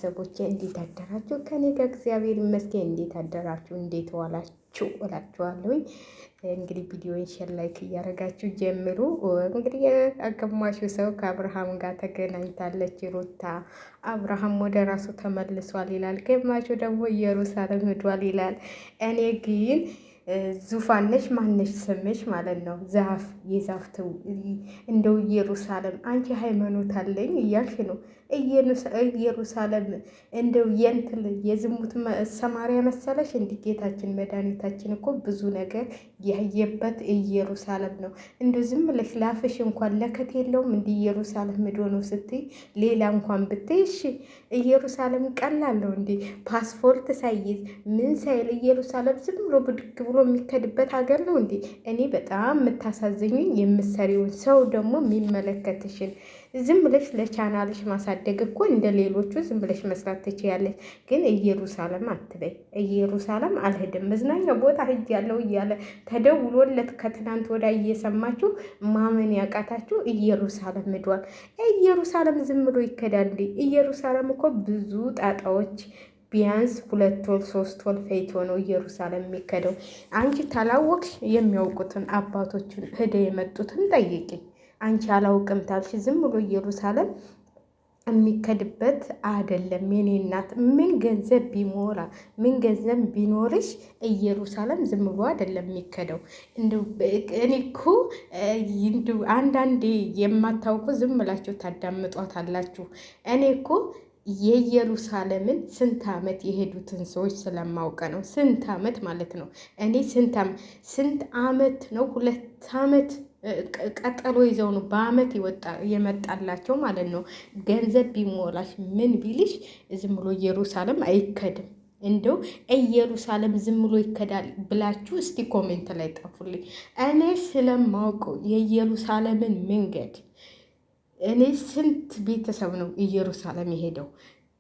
ቤተሰቦቼ እንዴት አደራችሁ? ከኔ ጋር እግዚአብሔር ይመስገን። እንዴት አደራችሁ? እንዴት ዋላችሁ እላችኋለሁኝ። እንግዲህ ቪዲዮን ሼር ላይክ እያደረጋችሁ ጀምሩ። እንግዲህ ግማሹ ሰው ከአብርሃም ጋር ተገናኝታለች ሩታ፣ አብርሃም ወደ ራሱ ተመልሷል ይላል። ግማሹ ደግሞ ኢየሩሳሌም ሄዷል ይላል። እኔ ግን ዙፋን ነሽ ማነሽ ስምሽ ማለት ነው። ዛፍ የዛፍ እንደው ኢየሩሳሌም አንቺ ሃይማኖት አለኝ እያልሽ ነው። ኢየሩሳሌም እንደው የንትል የዝሙት ሰማሪያ መሰለሽ? እንዲህ ጌታችን መድኃኒታችን እኮ ብዙ ነገር ያየበት ኢየሩሳሌም ነው። እንደው ዝም ብለሽ ላፍሽ እንኳን ለከት የለውም። እንዲህ ኢየሩሳሌም ምዶ ነው ስትይ ሌላ እንኳን ብትይ እሺ፣ ኢየሩሳሌም ቀላል ነው። እንዲህ ፓስፖርት ሳይዝ ምን ሳይል ኢየሩሳሌም ዝም ብሎ ብድግ ብሎ የሚከድበት ሀገር ነው እንዴ? እኔ በጣም የምታሳዝኙኝ የምትሰሪውን ሰው ደግሞ የሚመለከትሽን ዝም ብለሽ ለቻናልሽ ማሳደግ እኮ እንደ ሌሎቹ ዝም ብለሽ መስራት ትችያለሽ። ግን ኢየሩሳሌም አትበይ። ኢየሩሳሌም አልሄድም መዝናኛ ቦታ ሂጅ ያለው እያለ ተደውሎለት ከትናንት ወዳ እየሰማችሁ ማመን ያቃታችሁ ኢየሩሳሌም ሄዷል። ኢየሩሳሌም ዝም ብሎ ይከዳል እንዴ? ኢየሩሳሌም እኮ ብዙ ጣጣዎች ቢያንስ 2 ወር 3 ወር ፈይቶ ነው ኢየሩሳሌም የሚከደው። አንቺ ታላወቅሽ የሚያውቁትን አባቶችን ሄደ የመጡትን ጠይቂ። አንቺ አላውቅም ታልሽ ዝም ብሎ ኢየሩሳሌም የሚከድበት አይደለም። የኔ እናት ምን ገንዘብ ቢሞላ ምን ገንዘብ ቢኖርሽ ኢየሩሳሌም ዝም ብሎ አይደለም የሚከደው። እኔ እኮ አንዳንዴ የማታውቁ ዝም ብላችሁ ታዳምጧታላችሁ። እኔ እኮ የኢየሩሳሌምን ስንት ዓመት የሄዱትን ሰዎች ስለማውቀ ነው። ስንት ዓመት ማለት ነው። እኔ ስንት ዓመት ነው? 2 ዓመት ቀጠሎ ይዘው ነው በዓመት የመጣላቸው ማለት ነው። ገንዘብ ቢሞላሽ ምን ቢልሽ ዝም ብሎ ኢየሩሳሌም አይከድም። እንደው ኢየሩሳሌም ዝም ብሎ ይከዳል ብላችሁ እስቲ ኮሜንት ላይ ጣፉልኝ። እኔ ስለማውቀው የኢየሩሳሌምን መንገድ እኔ ስንት ቤተሰብ ነው ኢየሩሳሌም የሄደው?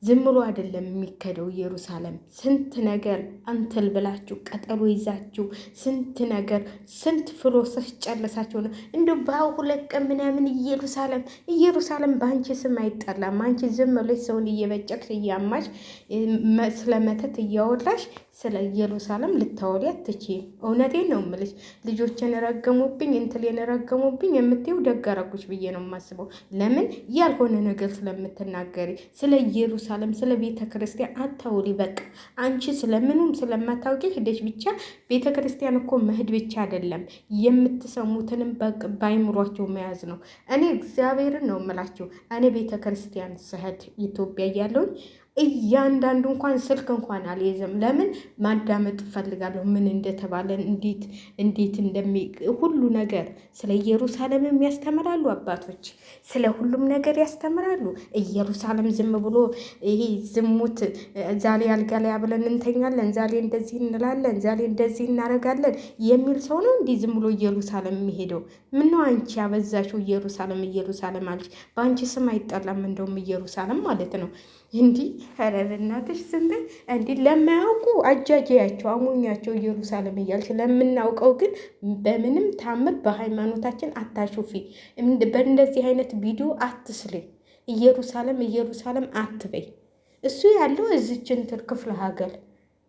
ዝም ብሎ አይደለም የሚከደው ኢየሩሳሌም። ስንት ነገር አንተል ብላችሁ ቀጠሮ ይዛችሁ ስንት ነገር ስንት ፍሎሰስ ጨርሳችሁ ነው እንደው በ2 ቀን ምናምን ኢየሩሳሌም በአንቺ ስም አይጠላም። አንቺ ዝም ብለሽ ሰውን እየበጨቅሽ እያማሽ ስለመተት እያወራሽ ስለ ኢየሩሳሌም ልታወሪ አትችይም። እውነቴን ነው የምልሽ። ልጆችን ረገሙብኝ እንትሌን ረገሙብኝ የምትይው ደግ አደረጉሽ ብዬ ነው የማስበው። ለምን ያልሆነ ነገር ስለምትናገሪ ስለ ኢየሩሳሌም ስለ ቤተ ክርስቲያን አታውሪ። በቃ አንቺ ስለምኑም ስለማታውቂ ሄደሽ ብቻ ቤተ ክርስቲያን እኮ መሄድ ብቻ አይደለም የምትሰሙትንም ባይምሯቸው መያዝ ነው። እኔ እግዚአብሔርን ነው የምላችሁ። እኔ ቤተ ክርስቲያን ስሄድ ኢትዮጵያ እያለሁኝ እያንዳንዱ እንኳን ስልክ እንኳን አልይዝም። ለምን ማዳመጥ እፈልጋለሁ፣ ምን እንደተባለ እንዴት ሁሉ ነገር ስለ ኢየሩሳሌምም ያስተምራሉ አባቶች፣ ስለ ሁሉም ነገር ያስተምራሉ። ኢየሩሳሌም ዝም ብሎ ይሄ ዝሙት ዛሬ አልጋ ላይ አብለን እንተኛለን፣ ዛሬ እንደዚህ እንላለን፣ ዛሬ እንደዚህ እናደርጋለን የሚል ሰው ነው እንዲህ ዝም ብሎ ኢየሩሳሌም የሚሄደው? ምነው አንቺ አበዛሽው? ኢየሩሳሌም አለች። በአንቺ ስም አይጠላም እንደውም ኢየሩሳሌም ማለት ነው። እንዲህ ኧረ በእናትሽ ዝም በይ። እንዲህ ለማያውቁ አጃጃያቸው አሞኛቸው ኢየሩሳሌም እያልሽ ለምናውቀው ግን በምንም ታምር በሃይማኖታችን አታሹፊ። በእንደዚህ አይነት ቪዲዮ አትስሪ። ኢየሩሳሌም አትበይ። እሱ ያለው እዚች እንትን ክፍለ ሀገር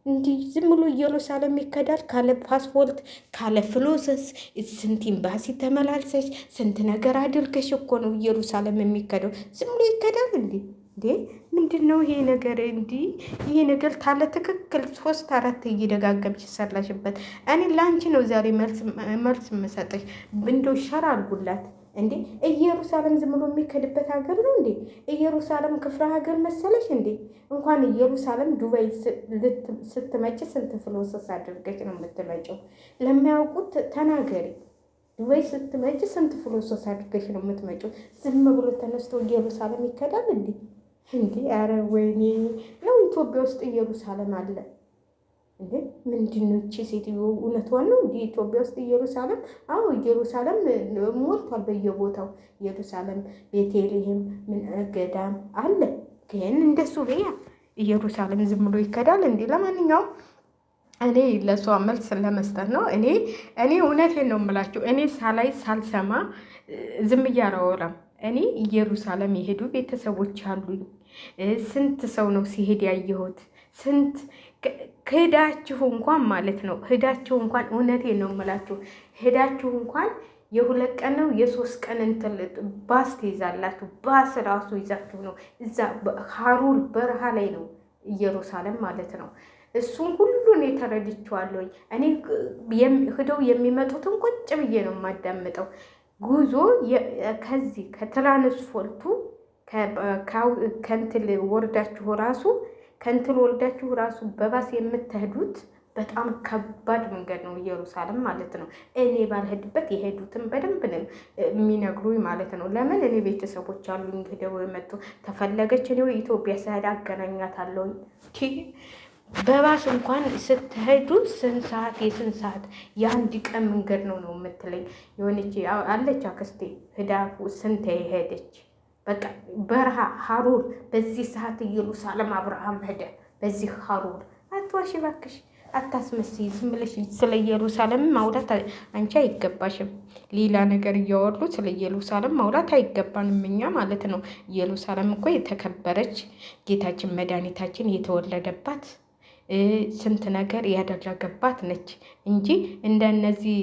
እንዲህ ዝም ብሎ ኢየሩሳሌም ይከዳል ካለ ፓስፖርት ካለ ፍሎሰስ ስንት ኤምባሲ ተመላልሰሽ ስንት ነገር አድርገሽ እኮ ነው ኢየሩሳሌም የሚከደው። ዝም ብሎ ይከዳል እንዴ? ምንድን ነው ይሄ ነገር? እንዲህ ይሄ ነገር ታለ ትክክል 3-4 እየደጋገምሽ ሰራሽበት። እኔ ላንቺ ነው ዛሬ መልስ የምሰጥሽ። እንደው ሸር አድርጉላት እንዴ! ኢየሩሳሌም ዝም ብሎ የሚከድበት ሀገር ነው እንዴ? ኢየሩሳሌም ክፍለ ሀገር መሰለሽ እንዴ? እንኳን ኢየሩሳሌም ዱባይ ስትመጪ ስንት ፍሎሰስ አድርገሽ ነው የምትመጪው? ለማያውቁት ተናገሪ። ዱባይ ስትመጪ ስንት ፍሎሰስ አድርገሽ ነው የምትመጪው? ዝም ብሎ ተነስቶ ኢየሩሳሌም ይከዳል እንዴ? ኧረ ወይኔ ነው ኢትዮጵያ ውስጥ ኢየሩሳሌም አለ እንዴ? ምንድን ነው እቺ ሴትዮ? እውነቷን ነው እንዴ? ኢትዮጵያ ውስጥ ኢየሩሳሌም? አዎ ኢየሩሳሌም ሞልቷል በየቦታው። ኢየሩሳሌም ቤተልሔም ምን ገዳም አለ። ግን እንደሱ በያ ኢየሩሳሌም ዝም ብሎ ይከዳል እንዴ? ለማንኛውም እኔ ለሷ መልስ ለመስጠት ነው። እኔ እውነቴን ነው የምላችሁ። እኔ ሳልሰማ ዝም እያራወራም እኔ ኢየሩሳሌም የሄዱ ቤተሰቦች አሉኝ። ስንት ሰው ነው ሲሄድ ያየሁት። ስንት ክሄዳችሁ እንኳን ማለት ነው ሄዳችሁ እንኳን እውነቴን ነው የምላችሁ ሄዳችሁ እንኳን የ2 ቀን ነው የ3 ቀን እንትን ባስ ትይዛላችሁ። ባስ ራሱ ይዛችሁ ነው እዛ ሀሩር በረሃ ላይ ነው ኢየሩሳሌም ማለት ነው። እሱም ሁሉን የተረድቼዋለሁኝ። እኔ ሄደው የሚመጡትን ቁጭ ብዬ ነው የማዳምጠው። ጉዞ ከዚህ ከትራንስፖርቱ ከንትል ወርዳችሁ ራሱ ከንትል ወርዳችሁ ራሱ በባስ የምትሄዱት በጣም ከባድ መንገድ ነው ኢየሩሳሌም ማለት ነው። እኔ ባልሄድበት የሄዱትን በደንብ ነው የሚነግሩኝ ማለት ነው። ለምን እኔ ቤተሰቦች አሉኝ ሄደው የመጡ ተፈለገች እኔ ኢትዮጵያ ስሄድ አገናኛታለሁ። በባስ እንኳን ስትሄዱ ስንት ሰዓት የአንድ ቀን መንገድ ነው የምትለኝ። የሆነች አለች አክስቴ ሄዳ ስንት ሄደች። በቃ በረሃ ሀሩር በዚህ ሰዓት ኢየሩሳሌም አብርሃም ሄደ በዚህ ሀሩር። አትዋሽ እባክሽ፣ አታስመስይ። ዝም ብለሽ ስለ ኢየሩሳሌም ማውራት አንቺ አይገባሽም። ሌላ ነገር እያወሩ ስለ ኢየሩሳሌም ማውራት አይገባንም እኛ ማለት ነው። ኢየሩሳሌም እኮ የተከበረች ጌታችን መድኃኒታችን የተወለደባት ስንት ነገር ያደረገባት ነች እንጂ እንደነዚህ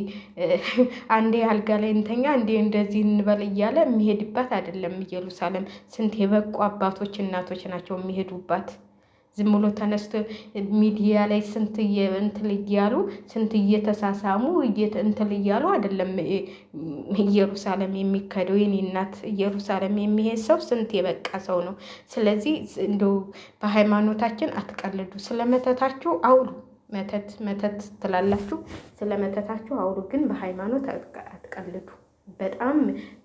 አንዴ አልጋ ላይ እንተኛ አንዴ እንደዚህ እንበል እያለ የሚሄድባት አይደለም። ኢየሩሳሌም ስንት የበቁ አባቶች እናቶች ናቸው የሚሄዱባት። ዝም ብሎ ተነስቶ ሚዲያ ላይ ስንት እንትን እያሉ ስንት እየተሳሳሙ እንትን እያሉ አይደለም ኢየሩሳሌም የሚከደው። የኔ እናት ኢየሩሳሌም የሚሄድ ሰው ስንት የበቃ ሰው ነው። ስለዚህ እንደው በሃይማኖታችን አትቀልዱ። ስለመተታችሁ አውሩ። መተት ትላላችሁ፣ ስለመተታችሁ አውሩ፣ ግን በሃይማኖት አትቀልዱ።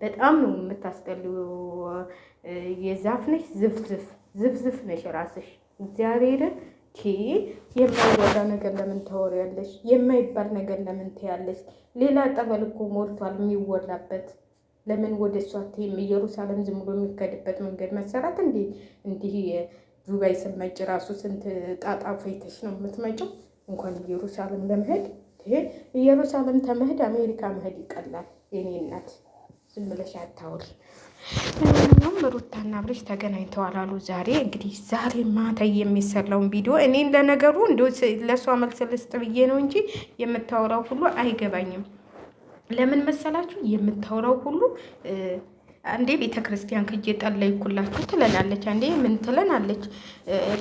በጣም ነው የምታስጠሉ። የዛፍ ነሽ ዝፍዝፍ ነሽ ራስሽ። እግዚአብሔርን የማይወራ ነገር ለምን ታወሪያለሽ? የማይባል ነገር ለምን ትያለሽ? ሌላ ጠበል እኮ ሞልቷል የሚወራበት። ለምን ወደ እሷ አትይም? ኢየሩሳሌም ዝም ብሎ የሚከድበት መንገድ መሰራት እንዲህ ዱባይ ስትመጪ ራሱ ስንት ጣጣ ፈይተሽ ነው የምትመጪው። እንኳን ኢየሩሳሌም ለመሄድ ኢየሩሳሌም ተመሄድ አሜሪካ መሄድ ይቀላል። የኔ እናት ዝም ብለሽ አታውሪ። ለማንኛውም ሩታና አብርሽ ተገናኝተዋል አሉ ዛሬ። እንግዲህ ዛሬ ማታ የሚሰራውን ቪዲዮ እኔን ለነገሩ እንደው ለእሷ መልስ ልስጥ ብዬ ነው እንጂ የምታወራው ሁሉ አይገባኝም። ለምን መሰላችሁ? የምታወራው ሁሉ አንዴ ቤተ ክርስቲያን ክጄ ጠለይኩላችሁ ትለናለች፣ አንዴ ምን ትለናለች።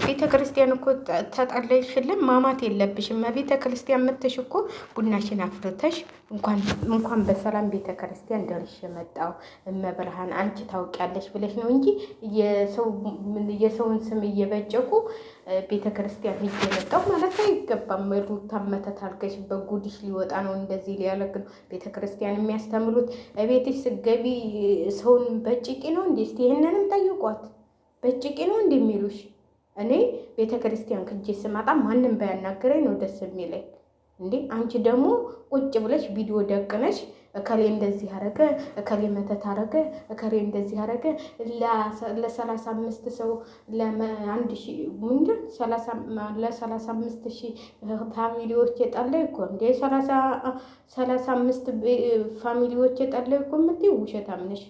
ቤተ ክርስቲያን እኮ ተጠለይሽልን ማማት የለብሽም። ቤተ ክርስቲያን መተሽ እኮ ቡናሽን አፍርተሽ እንኳን በሰላም ቤተ ክርስቲያን ደርሼ መጣሁ እመብርሃን አንቺ ታውቂያለሽ ብለሽ ነው እንጂ የሰውን ስም እየበጨቁ ቤተ ክርስቲያን ሂጅ የመጣሁ ማለት አይገባም። ሩታ መተት አድርገሽ በጉድሽ ሊወጣ ነው እንደዚህ ሊያለግ ነው። ቤተ ክርስቲያን የሚያስተምሩት ቤትሽ ስትገቢ ሰውን በጭቂ ነው እንዴ? እስቲ ይህንንም ጠይቋት። በጭቂ ነው እንዴ የሚሉሽ? እኔ ቤተ ክርስቲያን ክጄ ስመጣ ማንም ባያናገረኝ ነው ደስ የሚለኝ። እንዴ አንቺ ደግሞ ቁጭ ብለሽ ቪዲዮ ደቅነሽ እከሌ እንደዚህ አረገ፣ እከሌ መተት አረገ፣ እከሌ እንደዚህ አረገ ለ35 ሰው ለ35,000 ፋሚሊዎች የጠለይ እኮ እንዴ 35 ፋሚሊዎች የጠለይ እኮ የምትይው ውሸታም ነሽ።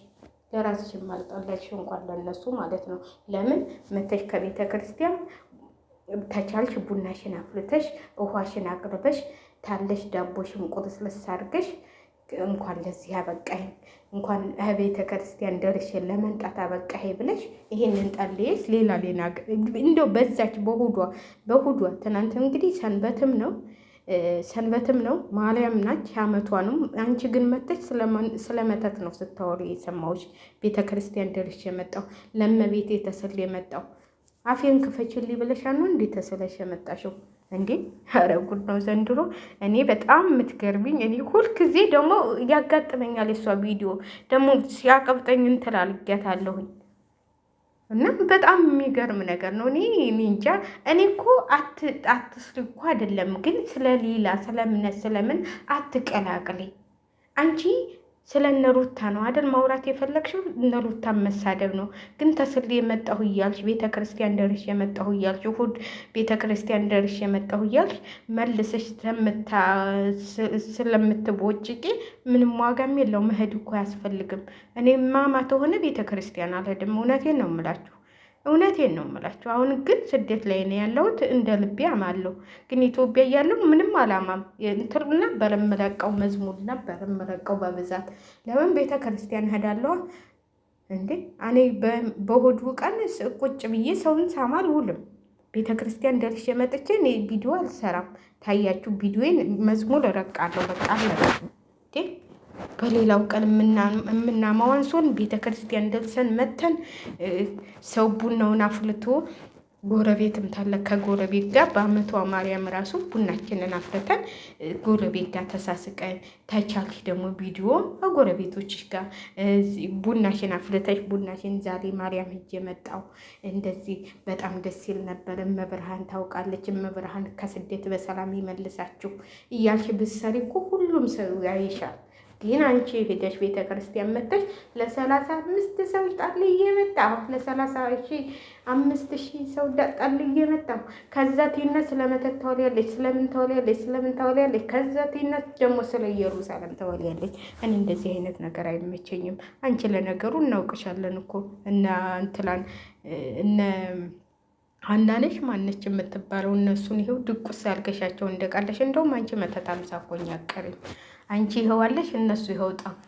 ለራስሽም አልጠለልሽ እንኳን ለነሱ ማለት ነው። ለምን መተሽ ከቤተ ክርስቲያን ተቻልሽ ቡናሽን አፍልተሽ ውሃሽን አቅርበሽ ታለሽ ዳቦሽን ቁርስልስ አድርገሽ እንኳን ለዚህ አበቃኝ እንኳን ቤተ ክርስቲያን ደርሼ ለመንጣት አበቃኝ ብለሽ ይሄንን ጠልየሽ ሌላ እንደው በዛች በሁዷ ትናንት እንግዲህ ሰንበትም ነው ማርያም ናች አመቷንም። አንቺ ግን መተሽ ስለመተት ነው ስታወሪ የሰማሁሽ። ቤተ ክርስቲያን ደርሼ የመጣው ለመቤቴ ተስል የመጣው አፌን ክፈችልኝ ብለሻል ነው እንዴ ተስለሽ የመጣሽው እንዴ? ኧረ ጉድ ነው ዘንድሮ። እኔ በጣም የምትገርሚኝ እኔ ሁልጊዜ ደግሞ ያጋጥመኛል የሷ ቪዲዮ ደግሞ ሲያቀብጠኝ እንትን አልጊያታለሁኝ እና በጣም የሚገርም ነገር ነው። እኔ እንጃ። እኔ እኮ አትስሪ እኮ አይደለም ግን ስለሌላ ስለምን አትቀላቅልኝ አንቺ። ስለ እነሩታ ነው አይደል ማውራት የፈለግሽው? እነሩታን መሳደብ ነው። ግን ተስሌ የመጣሁ እያልሽ ቤተ ክርስቲያን ደርሼ የመጣሁ እያልሽ እሑድ ቤተ ክርስቲያን ደርሼ የመጣሁ እያልሽ መልሰሽ ስለምትቦጭቂ ምንም ዋጋም የለው። መሄድ እኮ አያስፈልግም። እኔ ማማ ተሆነ ቤተ ክርስቲያን አልሄድም። እውነቴን ነው የምላችሁ። እውነቴን ነው የምላችሁ። አሁን ግን ስደት ላይ ነው ያለሁት። እንደ ልቤ አማለሁ። ግን ኢትዮጵያ እያለሁ ምንም አላማም እንትን ነበር የምለቀው፣ መዝሙር ነበር የምለቀው በብዛት። ለምን ቤተ ክርስቲያን እሄዳለሁ እንዴ? እኔ በእሑድ ቀን ቁጭ ብዬ ሰውን ሳማ አልውልም። ቤተ ክርስቲያን ደርሼ መጥቼ እኔ ቪዲዮ አልሰራም። ታያችሁ ቪዲዮን መዝሙር እረቃለሁ። በቃ አለበት። በሌላው ቀን የምናማዋን ሲሆን ቤተ ክርስቲያን ደርሰን መተን ሰው ቡናውን አፍልቶ ጎረቤትም ታለ ከጎረቤት ጋር በአመቷ ማርያም ራሱ ቡናችንን አፍልተን ጎረቤት ጋር ተሳስቀን፣ ተቻልሽ ደግሞ ቪዲዮ ከጎረቤቶችሽ ጋር ቡናሽን አፍልተሽ ቡናሽን ዛሬ ማርያም ሂጅ የመጣው እንደዚህ በጣም ደስ ይል ነበር። እመብርሃን ታውቃለች፣ እመብርሃን ከስደት በሰላም ይመልሳችሁ እያልሽ ብትሰሪ እኮ ሁሉም ሰው ያይሻል። ግን አንቺ ሄደሽ ቤተ ክርስቲያን መጥተሽ ለ35 ሰው ጣል እየመጣሁ ለ35,000 ሰው ጣል እየመጣሁ ከዛ ቲነት ስለመተት ታወሪያለሽ፣ ስለምን ታወሪያለሽ፣ ከዛ ቲነት ደግሞ ስለ ኢየሩሳሌም ታወሪያለሽ። እኔ እንደዚህ አይነት ነገር አይመቸኝም። አንቺ ለነገሩ እናውቅሻለን እኮ እና እንትላን እነ ሀናነሽ ማነች የምትባለው እነሱን ይኸው ድቁስ ያልገሻቸው እንደቃለሽ። እንደውም አንቺ መተታም ሳኮኝ አቀርኝ። አንቺ ይኸዋለሽ እነሱ ይኸው ጠፉ።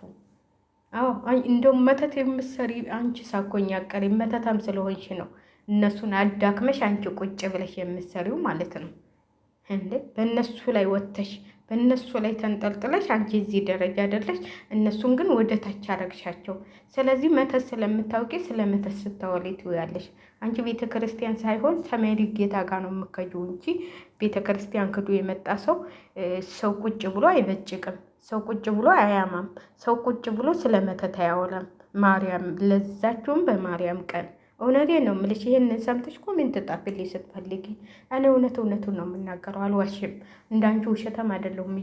አዎ እንደውም መተት የምትሰሪ አንቺ ሳኮኝ አቀሪ መተታም ስለሆንሽ ነው እነሱን አዳክመሽ አንቺ ቁጭ ብለሽ የምትሰሪው ማለት ነው እንዴ። በእነሱ ላይ ወጥተሽ በእነሱ ላይ ተንጠልጥለሽ አንቺ እዚህ ደረጃ አይደለሽ፣ እነሱን ግን ወደ ታች አረግሻቸው። ስለዚህ መተት ስለምታውቂ ስለ መተት ስታወሪ ትውያለሽ። አንቺ ቤተ ክርስቲያን ሳይሆን ሰማይ ጌታ ጋር ነው የምከጂው እንጂ ቤተ ክርስቲያን ክዶ የመጣ ሰው ቁጭ ብሎ አይበጭቅም። ሰው ቁጭ ብሎ አያማም። ሰው ቁጭ ብሎ ስለ መተት አያወራም። ማርያም ለዛችሁም በማርያም ቀን እውነቴን ነው የምልሽ። ይሄንን ሰምተሽ ኮሜንት ጣፊልኝ ስትፈልጊ። እኔ እውነቱን ነው የምናገረው፣ አልዋሽም። እንዳንቺ ውሸታም አይደለሁም።